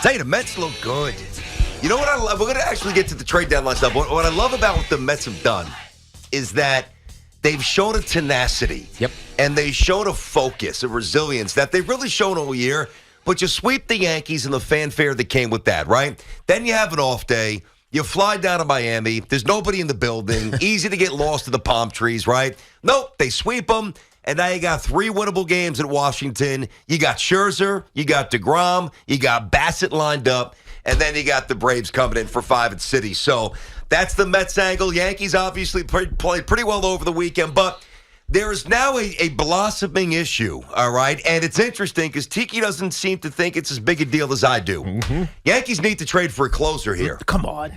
Tell you, the Mets look good. You know what I love? We're going to actually get to the trade deadline stuff. What I love about what the Mets have done is that they've shown a tenacity. Yep. And they showed a focus, a resilience that they've really shown all year. But you sweep the Yankees and the fanfare that came with that, right? Then you have an off day. You fly down to Miami. There's nobody in the building. Easy to get lost in the palm trees, right? Nope, they sweep them. And now you got 3 winnable games at Washington. You got Scherzer, you got DeGrom, you got Bassett lined up, and then you got the Braves coming in for 5 at City. So that's the Mets angle. Yankees obviously played pretty well over the weekend, but there is now a blossoming issue, all right? And it's interesting because Tiki doesn't seem to think it's as big a deal as I do. Mm-hmm. Yankees need to trade for a closer here. Come on.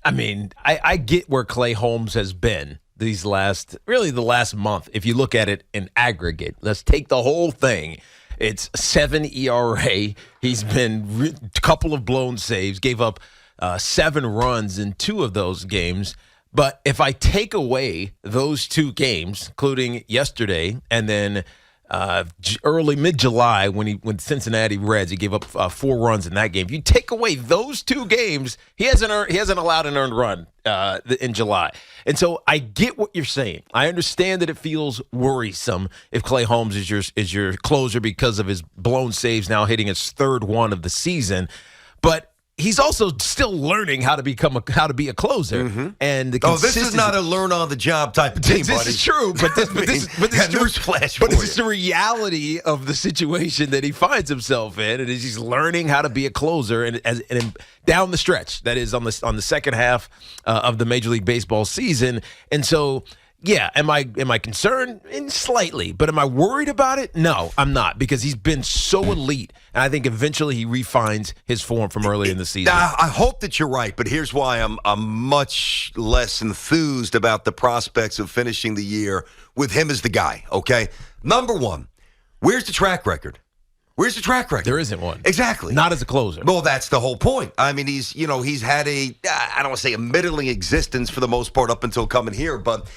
I mean, I get where Clay Holmes has been the last month. If you look at it in aggregate, let's take the whole thing. It's 7 ERA. He's been a couple of blown saves, gave up 7 runs in 2 of those games. But if I take away those 2 games, including yesterday and then early mid-July when Cincinnati Reds, he gave up 4 runs in that game. If you take away those 2 games, he hasn't allowed an earned run in July. And so I get what you're saying. I understand that it feels worrisome if Clay Holmes is your closer because of his blown saves now hitting his 3rd one of the season. But he's also still learning how to be a closer. Mm-hmm. And this is not a learn on the job type of team. This is true, but this is the reality of the situation that he finds himself in, and he's learning how to be a closer and down the stretch. That is on the second half of the Major League Baseball season, and so. Yeah, am I concerned? Slightly, but am I worried about it? No, I'm not, because he's been so elite, and I think eventually he refines his form from early in the season. I hope that you're right, but here's why I'm much less enthused about the prospects of finishing the year with him as the guy, okay? Number one, where's the track record? Where's the track record? There isn't one. Exactly. Not as a closer. Well, that's the whole point. I mean, he's had I don't want to say a middling existence for the most part up until coming here, but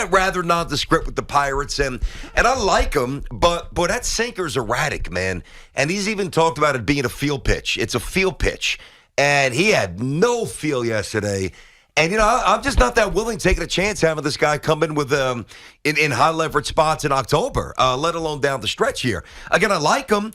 rather nondescript with the Pirates. And I like him, but that sinker's erratic, man. And he's even talked about it being a field pitch. It's a field pitch. And he had no feel yesterday. And, I'm just not that willing taking a chance having this guy come in with in high leverage spots in October, let alone down the stretch here. Again, I like him.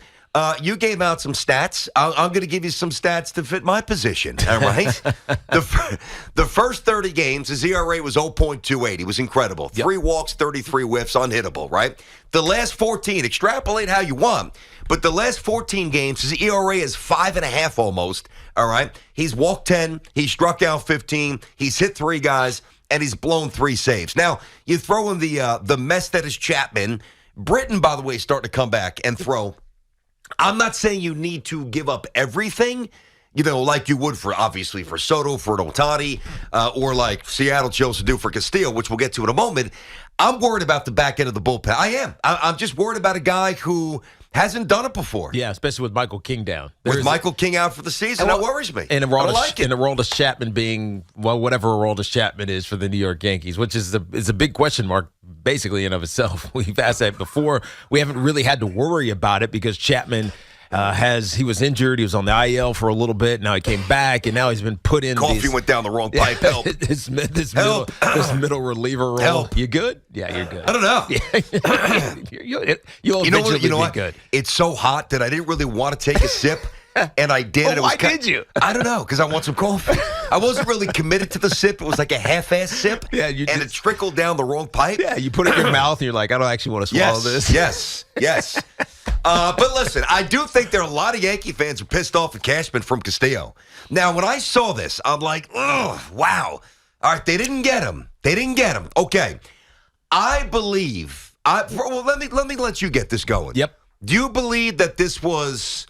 You gave out some stats. I'm going to give you some stats to fit my position, all right? The first 30 games, his ERA was 0.28. He was incredible. Yep. 3 walks, 33 whiffs, unhittable, right? The last 14, extrapolate how you want, but the last 14 games, his ERA is 5.5 almost, all right? He's walked 10. He's struck out 15. He's hit 3 guys, and he's blown 3 saves. Now, you throw in the mess that is Chapman. Britton, by the way, is starting to come back and throw. I'm not saying you need to give up everything, like you would for Soto, for Ohtani, or like Seattle chose to do for Castillo, which we'll get to in a moment. I'm worried about the back end of the bullpen. I am. I'm just worried about a guy who hasn't done it before. Yeah, especially with Michael King down. With Michael King out for the season, that worries me. And Aroldis Chapman being, whatever Aroldis Chapman is for the New York Yankees, which is a big question mark, basically, in of itself. We've asked that before. We haven't really had to worry about it because Chapman he was injured. He was on the IL for a little bit. Now he came back, and now he's been put in. Coffee went down the wrong pipe. Help. this middle reliever role. Help. You good? Yeah, you're good. I don't know. You'll eventually be good. It's so hot that I didn't really want to take a sip. And I did. Why did you? I don't know, because I want some coffee. I wasn't really committed to the sip. It was like a half-ass sip. Yeah, and it trickled down the wrong pipe. Yeah, you put it in your mouth, and you're like, I don't actually want to swallow this. Yes. But listen, I do think there are a lot of Yankee fans who are pissed off at Cashman from Castillo. Now, when I saw this, I'm like, oh, wow. All right, they didn't get him. Okay. I believe. Let me let you get this going. Yep. Do you believe that this was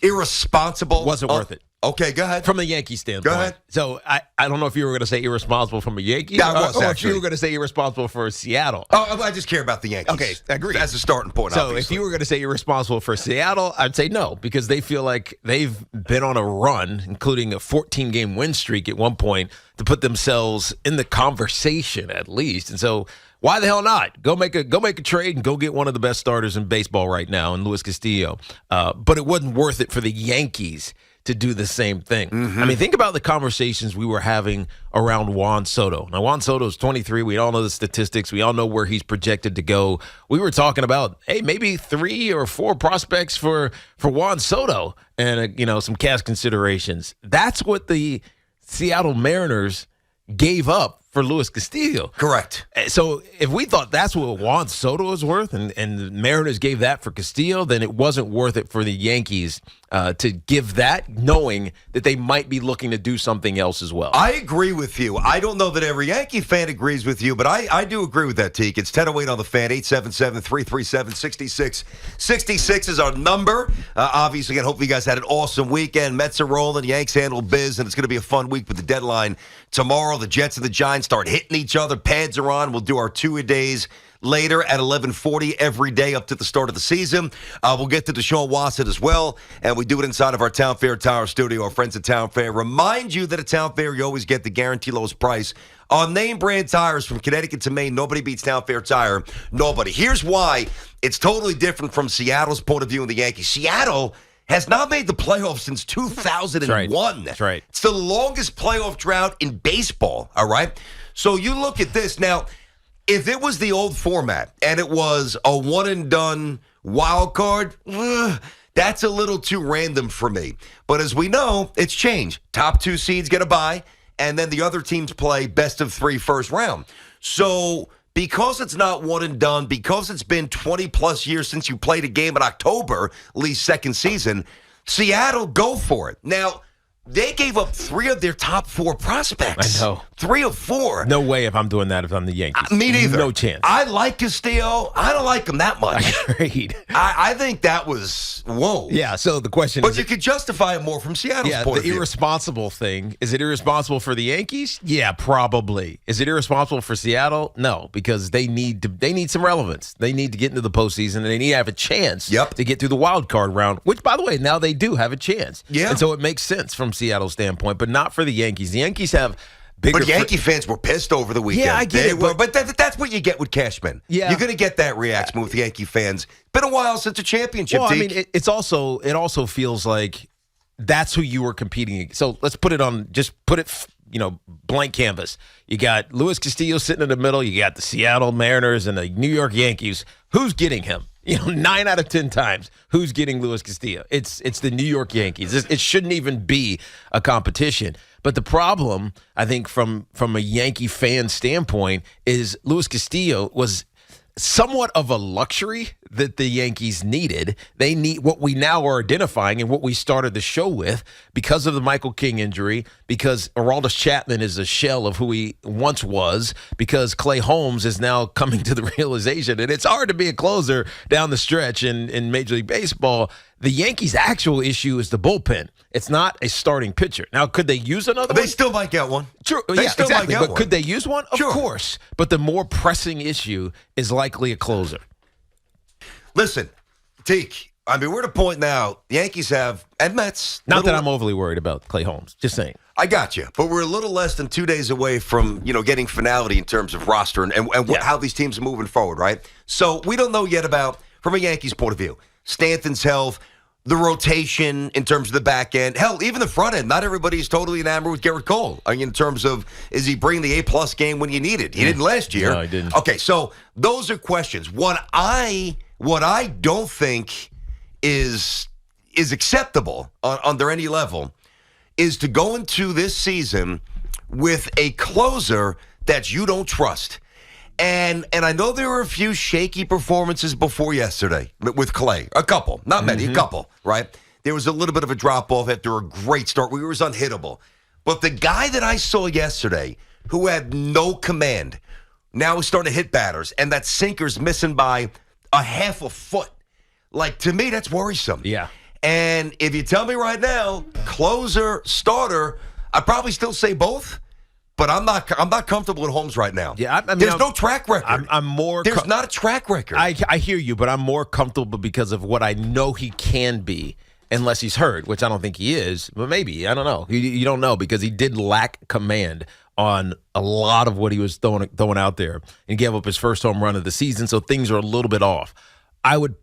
irresponsible? Wasn't worth it. Okay, go ahead. From the Yankee standpoint. Go ahead. So I don't know if you were going to say irresponsible from a Yankee or if you were going to say irresponsible for Seattle. Oh, I just care about the Yankees. Okay, agreed. That's a starting point, So obviously. if you were going to say irresponsible for Seattle, I'd say no, because they feel like they've been on a run, including a 14-game win streak at one point, to put themselves in the conversation at least. And so Why the hell not? Go make a trade and go get one of the best starters in baseball right now in Luis Castillo. But it wasn't worth it for the Yankees to do the same thing. I mean, think about the conversations we were having around Juan Soto. Now, Juan Soto is 23. We all know the statistics. We all know where he's projected to go. We were talking about, hey, maybe 3 or 4 prospects for Juan Soto and, some cash considerations. That's what the Seattle Mariners gave up for Luis Castillo. Correct. So if we thought that's what Juan Soto was worth and the Mariners gave that for Castillo, then it wasn't worth it for the Yankees to give that, knowing that they might be looking to do something else as well. I agree with you. I don't know that every Yankee fan agrees with you, but I do agree with that, Teak. It's 10:08 on the Fan. 877-337-6666 is our number. Obviously, I hope you guys had an awesome weekend. Mets are rolling, Yanks handle biz, and it's going to be a fun week with the deadline tomorrow. The Jets and the Giants start hitting each other. Pads are on. We'll do our two-a-days later at 11:40 every day up to the start of the season. We'll get to Deshaun Watson as well, and we do it inside of our Town Fair Tower studio. Our friends at Town Fair remind you that at Town Fair you always get the guaranteed lowest price on name brand tires from Connecticut to Maine. Nobody beats Town Fair Tire. Nobody. Here's why it's totally different from Seattle's point of view in the Yankees. Seattle has not made the playoffs since 2001. That's right. It's the longest playoff drought in baseball, all right? So you look at this now. If it was the old format and it was a one-and-done wild card, that's a little too random for me. But as we know, it's changed. Top 2 seeds get a bye, and then the other teams play best of 3 first round. So because it's not one and done, because it's been 20-plus years since you played a game in October, Lee's second season, Seattle, go for it. Now, they gave up 3 of their top 4 prospects. I know. 3 of 4. No way if I'm doing that if I'm the Yankees. Me neither. No chance. I like Castillo. I don't like him that much. Agreed. I think that was, whoa. Yeah, so the question But is... you could justify it more from Seattle's point of the view. irresponsible thing. Is it irresponsible for the Yankees? Yeah, probably. Is it irresponsible for Seattle? No, because they need some relevance. They need to get into the postseason, and they need to have a chance to get through the wild card round, which, by the way, now they do have a chance. Yeah. And so it makes sense from Seattle's standpoint, but not for the Yankees. The Yankees have... But Yankee fans were pissed over the weekend. Yeah, I get it. But that's what you get with Cashman. Yeah. You're going to get that reaction with Yankee fans. Been a while since a championship, Well, I Deke. mean, it also feels like that's who you were competing against. So let's put it blank canvas. You got Luis Castillo sitting in the middle. You got the Seattle Mariners and the New York Yankees. Who's getting him? 9 out of 10 times, who's getting Luis Castillo? It's the New York Yankees. It shouldn't even be a competition. But the problem, I think, from a Yankee fan standpoint, is Luis Castillo was somewhat of a luxury that the Yankees needed. They need what we now are identifying and what we started the show with because of the Michael King injury, because Aroldis Chapman is a shell of who he once was, because Clay Holmes is now coming to the realization that it's hard to be a closer down the stretch in Major League Baseball. The Yankees' actual issue is the bullpen. It's not a starting pitcher. Now, could they use another one? They still might get one. True. They still might get but one. could they use one? Of Sure. course. But the more pressing issue is likely a closer. Listen, Teak, I mean, we're at a point now, the Yankees have, and Mets. Not that I'm overly worried about Clay Holmes. Just saying. I got you. But we're a little less than 2 days away from, getting finality in terms of roster and how these teams are moving forward, right? So we don't know yet about, from a Yankees point of view, Stanton's health, the rotation in terms of the back end. Hell, even the front end. Not everybody's totally enamored with Garrett Cole. I mean, in terms of, is he bringing the A-plus game when you need it? He didn't last year. No, he didn't. Okay, so those are questions. What I don't think is acceptable under any level is to go into this season with a closer that you don't trust. And I know there were a few shaky performances before yesterday with Clay. A couple. Not many, a couple, right? There was a little bit of a drop-off after a great start. We was unhittable. But the guy that I saw yesterday who had no command now is starting to hit batters, and that sinker's missing by a half a foot. Like, to me, that's worrisome. Yeah. And if you tell me right now, closer, starter, I'd probably still say both. But I'm not comfortable with Holmes right now. Yeah, I mean, there's no track record. I'm more. There's not a track record. I hear you, but I'm more comfortable because of what I know he can be, unless he's hurt, which I don't think he is, but maybe. I don't know. You don't know because he did lack command on a lot of what he was throwing out there and gave up his first home run of the season, so things are a little bit off. I would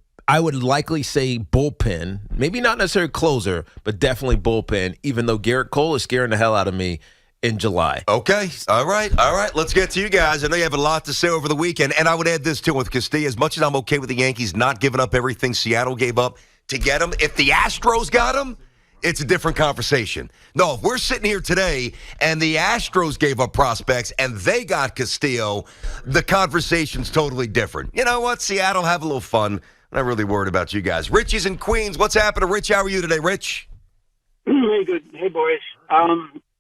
likely say bullpen, maybe not necessarily closer, but definitely bullpen, even though Garrett Cole is scaring the hell out of me in July. Okay. All right. Let's get to you guys. I know you have a lot to say over the weekend, and I would add this, too, with Castillo. As much as I'm okay with the Yankees not giving up everything Seattle gave up to get him, if the Astros got him, it's a different conversation. No, if we're sitting here today and the Astros gave up prospects and they got Castillo, the conversation's totally different. You know what? Seattle, have a little fun. I'm not really worried about you guys. Richie's in Queens. What's happening, Rich? How are you today, Rich? Hey, good. Hey, boys.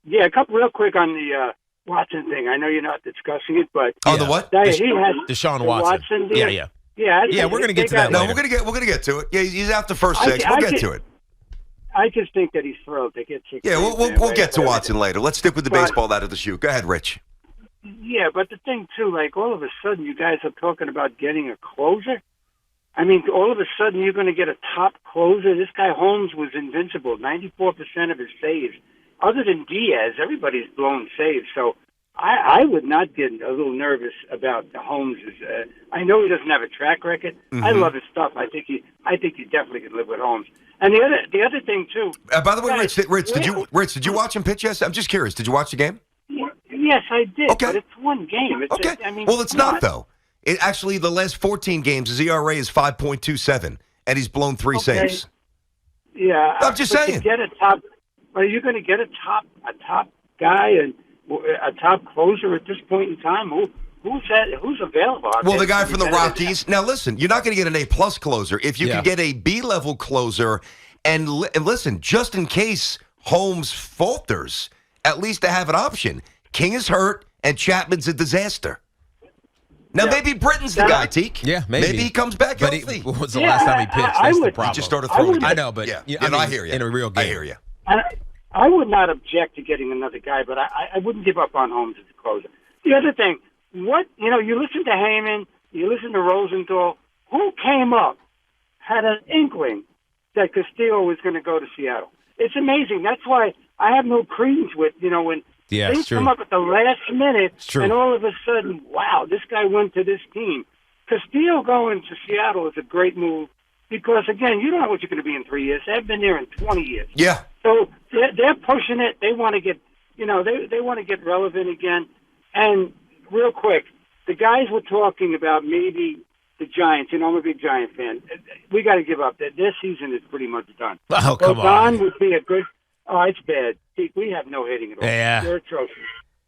Yeah, a couple real quick on the Watson thing. I know you're not discussing it, but the what? He has Deshaun the Watson. deal. Yeah. We're gonna get to that. No, later. we're gonna get to it. Yeah, he's after first six. We'll get to it. I just think that he's thrilled to get 6. Yeah, we'll get to Watson later. Let's stick with the baseball out of the shoot. Go ahead, Rich. Yeah, but the thing too, like all of a sudden, you guys are talking about getting a closer. I mean, all of a sudden, you're going to get a top closer. This guy Holmes was invincible, 94% of his saves. Other than Diaz, everybody's blown saves. So I would not get a little nervous about the Holmes. I know he doesn't have a track record. Mm-hmm. I love his stuff. I think you definitely could live with Holmes. And the other thing too. By the way, Rich, did you watch him pitch yesterday? I'm just curious. Did you watch the game? Yes, I did. Okay. But it's one game. Okay. Well, it's not though. Actually, the last 14 games, his ERA is 5.27, and he's blown 3 saves. Yeah, I'm just saying. Are you going to get a top guy and a top closer at this point in time? Who's available? Well, the guy from the Rockies. Now, listen, you're not going to get an A+ closer. If you can get a B-level closer, and listen, just in case Holmes falters, at least to have an option. King is hurt, and Chapman's a disaster. Now, maybe Britton's the guy, Teak. Yeah, maybe. Maybe he comes back healthy. When was the last time he pitched? That's the problem. He just started throwing. I know, but I hear you. In a real game. I hear you. I would not object to getting another guy, but I wouldn't give up on Holmes as a closer. The other thing, you listen to Heyman, you listen to Rosenthal. Who came up, had an inkling that Castillo was going to go to Seattle? It's amazing. That's why I have no credence with, when things come up at the last minute, and all of a sudden, wow, this guy went to this team. Castillo going to Seattle is a great move because, again, you don't know what you're going to be in 3 years. They've been there in 20 years. Yeah. So they're pushing it. They want to get, they want to get relevant again. And real quick, the guys were talking about maybe the Giants. I'm a big Giant fan. We got to give up. Their season is pretty much done. Oh, come on. Don would be a good. Oh, it's bad. We have no hitting at all. Yeah. They're atrocious.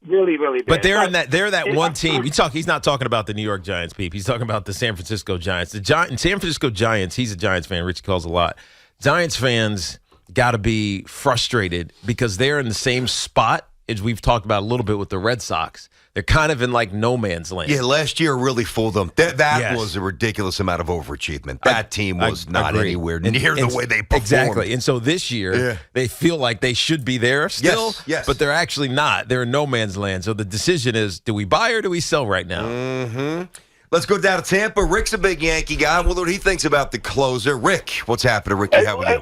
Really, really bad. But they're that one team. He's not talking about the New York Giants, Pete. He's talking about the San Francisco Giants. San Francisco Giants, he's a Giants fan. Richie calls a lot. Giants fans got to be frustrated because they're in the same spot as we've talked about a little bit with the Red Sox. They're kind of in like no man's land. Yeah, last year really fooled them. That was a ridiculous amount of overachievement. That team was not anywhere near the way they performed. Exactly. And so this year, they feel like they should be there still, yes. But they're actually not. They're in no man's land. So the decision is, do we buy or do we sell right now? Mm-hmm. Let's go down to Tampa. Rick's a big Yankee guy. Well, what he thinks about the closer. Rick, what's happening, Ricky? How are you?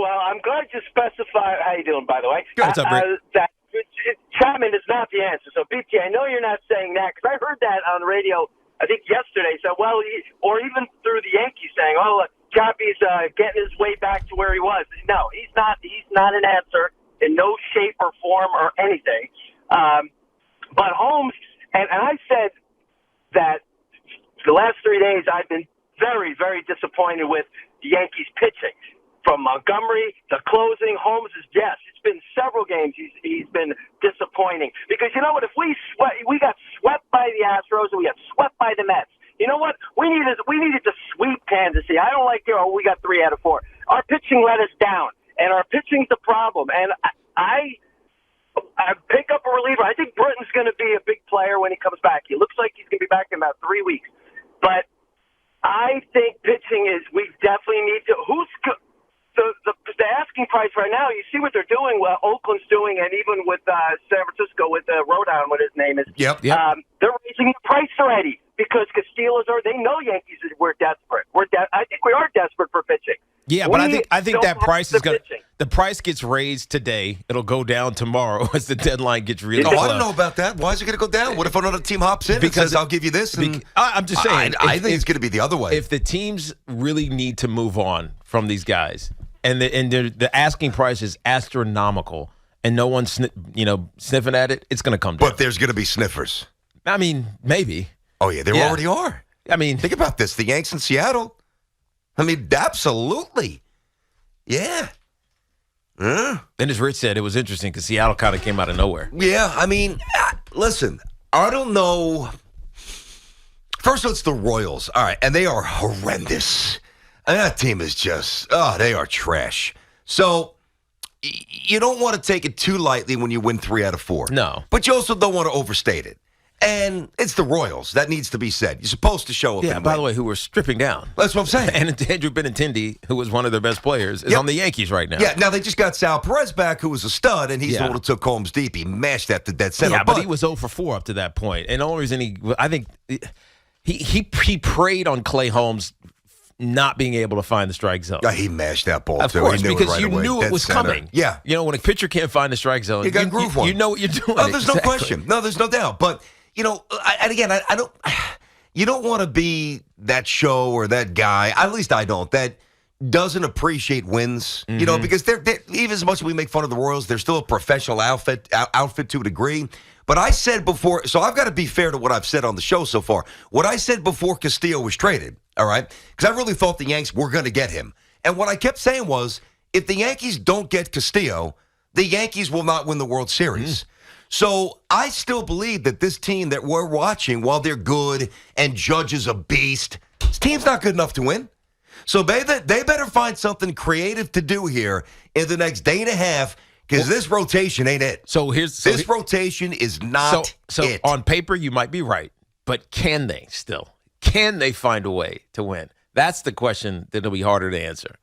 Well, I'm glad you specified. How you doing, by the way? Good. What's up, Rick? That Chapman is not the answer. So, BT, I know you're not saying that because I heard that on the radio, I think yesterday. So, or even through the Yankees saying, Chappie's getting his way back to where he was. No, he's not. He's not an answer in no shape or form or anything. But Holmes, and I said that the last 3 days I've been very, very disappointed with the Yankees pitching. From Montgomery to closing, Holmes is it's been several games he's been disappointing. Because you know what? If we got swept by the Astros and we got swept by the Mets, you know what? We needed to sweep Kansas City. I don't like we got 3 out of 4. Our pitching let us down, and our pitching's the problem. And I pick up a reliever. I think Britton's going to be a big player when he comes back. He looks like he's going to be back in about 3 weeks. But I think pitching is we definitely need to. The asking price right now, you see what they're doing, what Oakland's doing, and even with San Francisco with Rodon, what his name is. Yep. They're raising the price already. because Castillo's they know Yankees we're desperate. I think we are desperate for pitching. Yeah, but I think that price is going to – the pitching. price gets raised today. It'll go down tomorrow as the deadline gets really Oh, close. I don't know about that. Why is it going to go down? What if another team hops in and says, I'll give you this? And I'm just saying. I think it's going to be the other way. If the teams really need to move on from these guys and the asking price is astronomical and no one's sniffing at it, it's going to come down. But there's going to be sniffers. I mean, maybe. Oh, yeah, there already are. I mean, think about this. The Yanks in Seattle. I mean, absolutely. Yeah. And as Rich said, it was interesting because Seattle kind of came out of nowhere. Yeah, I mean, listen, I don't know. First, it's the Royals. All right, and they are horrendous. And that team is just, they are trash. So you don't want to take it too lightly when you win 3 out of 4. No. But you also don't want to overstate it. And it's the Royals. That needs to be said. You're supposed to show up and by win. the way, who were stripping down. That's what I'm saying. And Andrew Benintendi, who was one of their best players, is on the Yankees right now. Yeah, now they just got Sal Perez back, who was a stud, and he's the one who took Holmes deep. He mashed that to dead center. Yeah, but he was 0 for 4 up to that point. And the only reason I think he preyed on Clay Holmes not being able to find the strike zone. Yeah, he mashed that ball, of too. course, he knew because it right you away. knew it Dead was center. coming. Yeah. When a pitcher can't find the strike zone, you got groove one. You know what you're doing. No, there's no question. No, there's no doubt. But, and again, I don't – you don't want to be that show or that guy, at least I don't, that doesn't appreciate wins, because they're even as much as we make fun of the Royals, they're still a professional outfit to a degree. But I said before, so I've got to be fair to what I've said on the show so far. What I said before Castillo was traded, all right, because I really thought the Yanks were going to get him. And what I kept saying was, if the Yankees don't get Castillo, the Yankees will not win the World Series. So I still believe that this team that we're watching, while they're good and Judge is a beast, this team's not good enough to win. So they better find something creative to do here in the next day and a half, because this rotation ain't it. This rotation is not it. On paper, you might be right, but can they still? Can they find a way to win? That's the question that'll be harder to answer.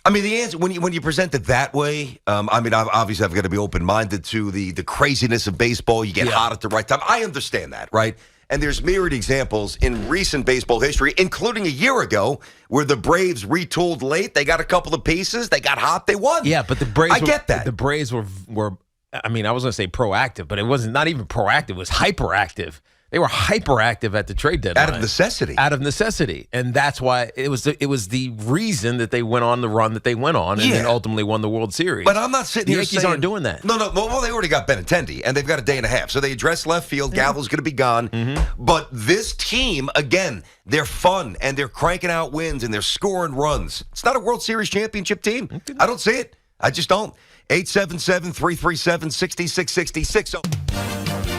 I mean, the answer, when you present it that way, obviously I've got to be open-minded to the craziness of baseball. You get hot at the right time. I understand that, right? And there's myriad examples in recent baseball history, including a year ago, where the Braves retooled late. They got a couple of pieces. They got hot. They won. Yeah, but the Braves get that. The Braves were I was going to say proactive, but it wasn't not even proactive. It was hyperactive. They were hyperactive at the trade deadline. Out of necessity. And that's why it was the reason that they went on the run that they went on and then ultimately won the World Series. But I'm not sitting the here Yankees saying, aren't doing that. No. Well, they already got Benintendi, and they've got a day and a half. So they address left field. Gallo's going to be gone. But this team, again, they're fun, and they're cranking out wins, and they're scoring runs. It's not a World Series championship team. I don't see it. I just don't. 877-337-6666.